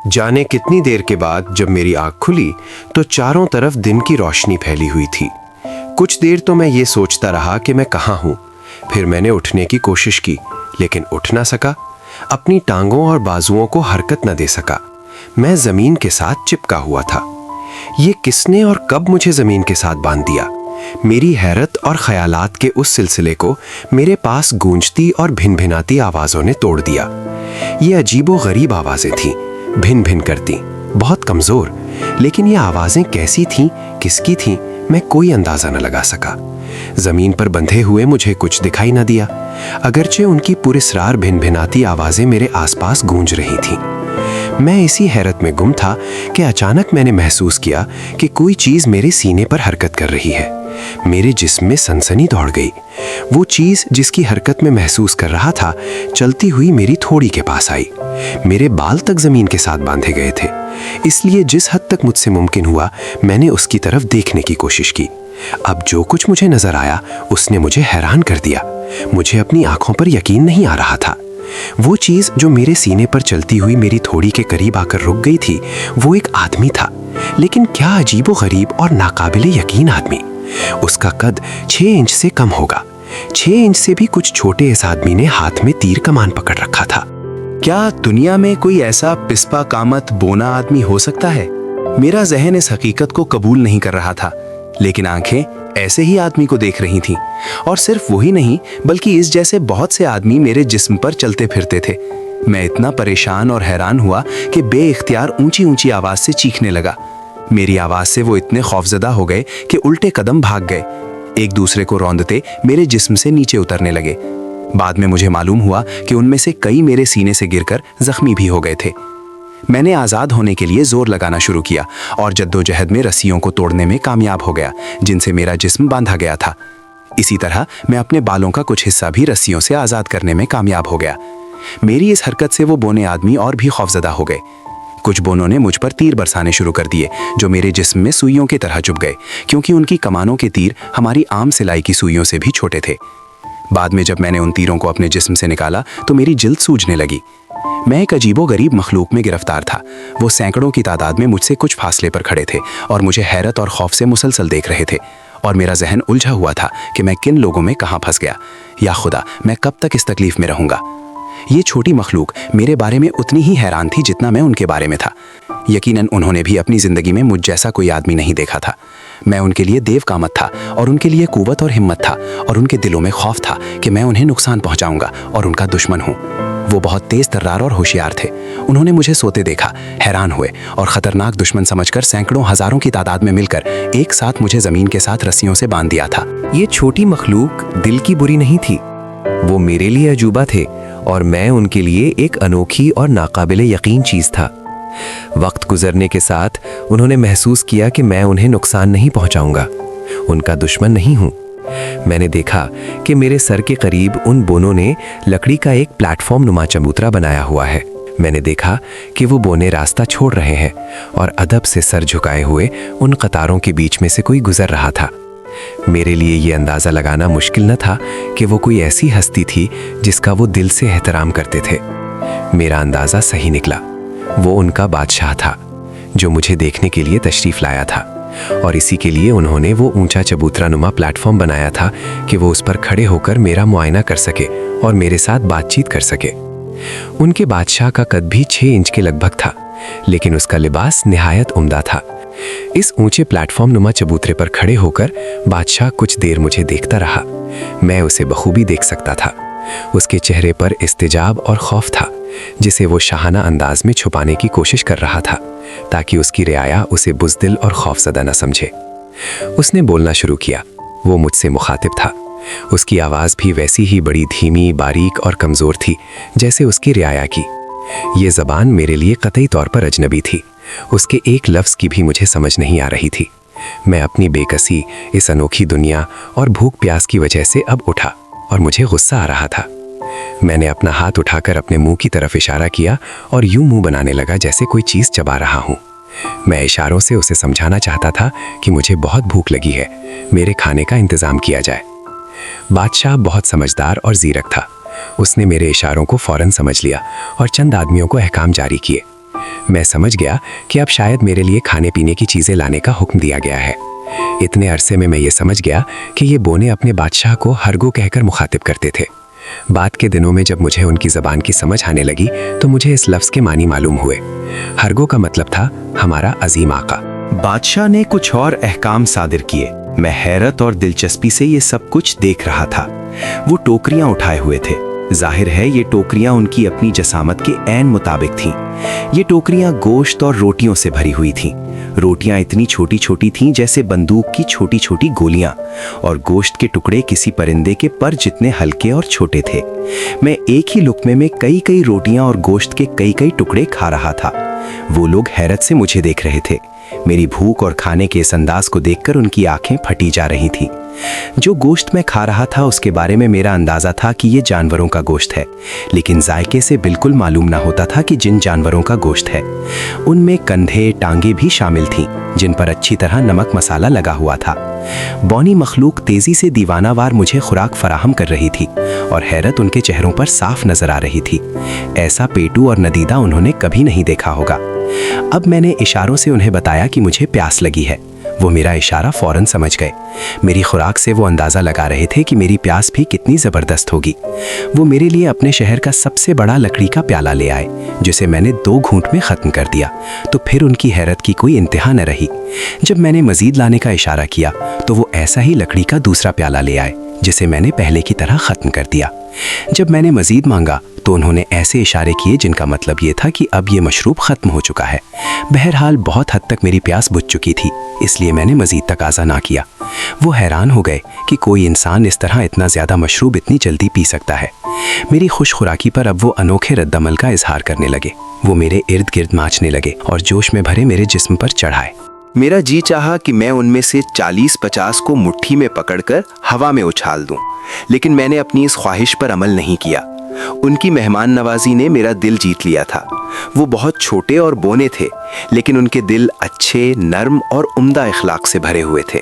जाने कितनी देर के बाद जब मेरी आंख खुली तो चारों तरफ दिन की रोशनी फैली हुई थी। कुछ देर तो मैं ये सोचता रहा कि मैं कहाँ हूँ। फिर मैंने उठने की कोशिश की, लेकिन उठ ना सका। अपनी टांगों और बाजुओं को हरकत न दे सका। मैं जमीन के साथ चिपका हुआ था। ये किसने और कब मुझे जमीन के साथ बांध दिया? मेरी हैरत और ख्यालात के उस सिलसिले को मेरे पास गूंजती और भिन-भिनाती आवाज़ों ने तोड़ दिया। ये अजीबो गरीब आवाज़ें थीं, भिन भिन करती, बहुत कमज़ोर। लेकिन ये आवाज़ें कैसी थीं, किसकी थीं, मैं कोई अंदाज़ा न लगा सका। ज़मीन पर बंधे हुए मुझे कुछ दिखाई न दिया, अगरचे उनकी पुरस्रार भिन भिनाती आवाज़ें मेरे आसपास गूंज रही थीं। मैं इसी हैरत में गुम था कि अचानक मैंने महसूस किया कि कोई चीज़ मेरे सीने पर हरकत कर रही है। मेरे जिस्म में सनसनी दौड़ गई। वो चीज़ जिसकी हरकत में महसूस कर रहा था, चलती हुई मेरी थोड़ी के पास आई। मेरे बाल तक ज़मीन के साथ बांधे गए थे, इसलिए जिस हद तक मुझसे मुमकिन हुआ मैंने उसकी तरफ देखने की कोशिश की। अब जो कुछ मुझे नज़र आया उसने मुझे हैरान कर दिया। मुझे अपनी आंखों पर यकीन नहीं आ रहा था। वो चीज़ जो मेरे सीने पर चलती हुई मेरी थोड़ी के करीब आकर रुक गई थी, वो एक आदमी था। लेकिन क्या अजीबो गरीब और नाकाबिले यकीन आदमी। उसका कद 6 इंच से कम होगा। 6 इंच से भी कुछ छोटे इस आदमी ने हाथ में तीर कमान पकड़ रखा था। क्या दुनिया में कोई ऐसा पिस्पा कामत बोना आदमी हो सकता है? मेरा जहन इस हकीकत को कबूल नहीं कर रहा था, लेकिन आंखें ऐसे ही आदमी को देख रही थीं। और सिर्फ वही नहीं, बल्कि इस जैसे बहुत से आदमी मेरे जिस्म पर चलते फिरते थे। मैं इतना परेशान और हैरान हुआ कि बेइख्तियार ऊंची ऊंची आवाज से चीखने लगा। मेरी आवाज से वो इतने खौफजदा हो गए कि उल्टे कदम भाग गए। एक दूसरे को रौंदते मेरे जिस्म से नीचे उतरने लगे। बाद में मुझे मालूम हुआ कि उनमें से कई मेरे सीने से गिरकर जख्मी भी हो गए थे। मैंने आज़ाद होने के लिए जोर लगाना शुरू किया और जद्दोजहद में रस्सियों को तोड़ने में कामयाब हो गया जिनसे मेरा जिस्म बांधा गया था। इसी तरह मैं अपने बालों का कुछ हिस्सा भी रस्सियों से आज़ाद करने में कामयाब हो गया। मेरी इस हरकत से वो बोने आदमी और भी खौफजदा हो गए। कुछ बोनों ने मुझ पर तीर बरसाने शुरू कर दिए जो मेरे जिस्म में सुइयों की तरह चुभ गए, क्योंकि उनकी कमानों के तीर हमारी आम सिलाई की सुइयों से भी छोटे थे। बाद में जब मैंने उन तीरों को अपने जिस्म से निकाला तो मेरी जिल्द सूजने लगी। मैं एक अजीबो गरीब मखलूक में गिरफ्तार था। वो सैकड़ों की तादाद में मुझसे कुछ फासले पर खड़े थे और मुझे हैरत और खौफ से मुसलसल देख रहे थे। और मेरा जहन उलझा हुआ था कि मैं किन लोगों में कहाँ फंस गया। या खुदा, मैं कब तक इस तकलीफ में रहूंगा। ये छोटी मखलूक मेरे बारे में उतनी ही हैरान थी जितना मैं उनके बारे में था। यकीनन उन्होंने भी अपनी ज़िंदगी में मुझ जैसा कोई आदमी नहीं देखा था। मैं उनके लिए देव कामत था और उनके लिए कुव्वत और हिम्मत था, और उनके दिलों में खौफ था कि मैं उन्हें नुकसान पहुंचाऊंगा और उनका दुश्मन हूँ। वो बहुत तेज तर्रार और होशियार थे। उन्होंने मुझे सोते देखा, हैरान हुए और ख़तरनाक दुश्मन समझकर सैकड़ों हज़ारों की तादाद में मिलकर एक साथ मुझे ज़मीन के साथ रस्सियों से बांध दिया था। ये छोटी मखलूक दिल की बुरी नहीं थी। वो मेरे लिए अजूबा थे और मैं उनके लिए एक अनोखी और नाकाबिले यकीन चीज़ था। वक्त गुजरने के साथ उन्होंने महसूस किया कि मैं उन्हें नुकसान नहीं पहुंचाऊंगा, उनका दुश्मन नहीं हूं। मैंने देखा कि मेरे सर के करीब उन बोनों ने लकड़ी का एक प्लेटफॉर्म नुमा चबूतरा बनाया हुआ है। मैंने देखा कि वो बोने रास्ता छोड़ रहे हैं और अदब से सर झुकाए हुए उन कतारों के बीच में से कोई गुजर रहा था। मेरे लिए ये अंदाज़ा लगाना मुश्किल न था कि वो कोई ऐसी हस्ती थी जिसका वो दिल से एहतराम करते थे। मेरा अंदाज़ा सही निकला। वो उनका बादशाह था जो मुझे देखने के लिए तशरीफ़ लाया था, और इसी के लिए उन्होंने वो ऊंचा चबूतरा नुमा प्लेटफॉर्म बनाया था कि वो उस पर खड़े होकर मेरा मुआयना कर सके और मेरे साथ बातचीत कर सके। उनके बादशाह का कद भी 6 इंच के लगभग था, लेकिन उसका लिबास निहायत उम्दा था। इस ऊंचे प्लेटफॉर्म नुमा चबूतरे पर खड़े होकर बादशाह कुछ देर मुझे देखता रहा। मैं उसे बखूबी देख सकता था। उसके चेहरे पर इस्तेजाब और खौफ था जिसे वो शाहाना अंदाज में छुपाने की कोशिश कर रहा था ताकि उसकी रियाया उसे बुज़दिल और खौफज़दा न समझे। उसने बोलना शुरू किया। वो मुझसे मुखातिब था। उसकी आवाज़ भी वैसी ही बड़ी धीमी, बारीक और कमज़ोर थी जैसे उसकी रियाया की। ये ज़बान मेरे लिए कतई तौर पर अजनबी थी। उसके एक लफ्ज़ की भी मुझे समझ नहीं आ रही थी। मैं अपनी बेकसी, इस अनोखी दुनिया और भूख प्यास की वजह से अब उठा और मुझे गुस्सा आ रहा था। मैंने अपना हाथ उठाकर अपने मुंह की तरफ इशारा किया और यूं मुंह बनाने लगा जैसे कोई चीज़ चबा रहा हूँ। मैं इशारों से उसे समझाना चाहता था कि मुझे बहुत भूख लगी है, मेरे खाने का इंतज़ाम किया जाए। बादशाह बहुत समझदार और ज़ीरक था। उसने मेरे इशारों को फ़ौरन समझ लिया और चंद आदमियों को अहकाम जारी किए। मैं समझ गया कि अब शायद मेरे लिए खाने पीने की चीज़ें लाने का हुक्म दिया गया है। इतने अरसे में मैं ये समझ गया कि ये बोने अपने बादशाह को हरगो कहकर मुखातिब करते थे। बाद के दिनों में जब मुझे उनकी ज़बान की समझ आने लगी तो मुझे इस लफ्ज़ के मानी मालूम हुए। हरगो का मतलब था हमारा अजीम आका। बादशाह ने कुछ और अहकाम सादिर किए। मैं हैरत और दिलचस्पी से ये सब कुछ देख रहा था। वो टोकरियां उठाए हुए थे। जाहिर है ये टोकरियां उनकी अपनी जसामत के ऐन मुताबिक थीं। ये टोकरियां गोश्त और रोटियों से भरी हुई थीं। रोटियां इतनी छोटी छोटी थीं जैसे बंदूक की छोटी छोटी गोलियां, और गोश्त के टुकड़े किसी परिंदे के पर जितने हल्के और छोटे थे। मैं एक ही लुकमे में कई कई रोटियां और गोश्त के कई कई टुकड़े खा रहा था। वो लोग हैरत से मुझे देख रहे थे। मेरी भूख और खाने के इस अंदाज को देखकर उनकी आंखें फटी जा रही थीं। जो गोश्त मैं खा रहा था उसके बारे में मेरा अंदाजा था कि ये जानवरों का गोश्त है, लेकिन जायके से बिल्कुल मालूम ना होता था कि जिन जानवरों का गोश्त है। उनमें कंधे टांगे भी शामिल थीं, जिन पर अच्छी तरह नमक मसाला लगा हुआ था। बौनी मखलूक तेजी से दीवानावार मुझे खुराक फराहम कर रही थी और हैरत उनके चेहरों पर साफ नजर आ रही थी। ऐसा पेटू और नदीदा उन्होंने कभी नहीं देखा होगा। अब मैंने इशारों से उन्हें बताया कि मुझे प्यास लगी है। वो मेरा इशारा फौरन समझ गए। मेरी खुराक से वो अंदाज़ा लगा रहे थे कि मेरी प्यास भी कितनी ज़बरदस्त होगी। वो मेरे लिए अपने शहर का सबसे बड़ा लकड़ी का प्याला ले आए, जिसे मैंने 2 घूंट में ख़त्म कर दिया। तो फिर उनकी हैरत की कोई इंतहा न रही। जब मैंने मज़ीद लाने का इशारा किया तो वो ऐसा ही लकड़ी का दूसरा प्याला ले आए, जिसे मैंने पहले की तरह ख़त्म कर दिया। जब मैंने मज़ीद मांगा तो उन्होंने ऐसे इशारे किए जिनका मतलब ये था कि अब ये मशरूब ख़त्म हो चुका है। बहरहाल बहुत हद तक मेरी प्यास बुझ चुकी थी, इसलिए मैंने मज़ीद तकाज़ा ना किया। वो हैरान हो गए कि कोई इंसान इस तरह इतना ज़्यादा मशरूब इतनी जल्दी पी सकता है। मेरी खुश खुराकी पर अब वो अनोखे रद्दमल का इजहार करने लगे। वो मेरे इर्द गिर्द नाचने लगे और जोश में भरे मेरे जिस्म पर चढ़ाए। मेरा जी चाहा कि मैं उनमें से 40-50 को मुट्ठी में पकड़कर हवा में उछाल दूं, लेकिन मैंने अपनी इस ख्वाहिश पर अमल नहीं किया। उनकी मेहमान नवाजी ने मेरा दिल जीत लिया था। वो बहुत छोटे और बौने थे, लेकिन उनके दिल अच्छे, नर्म और उम्दा इखलाक से भरे हुए थे।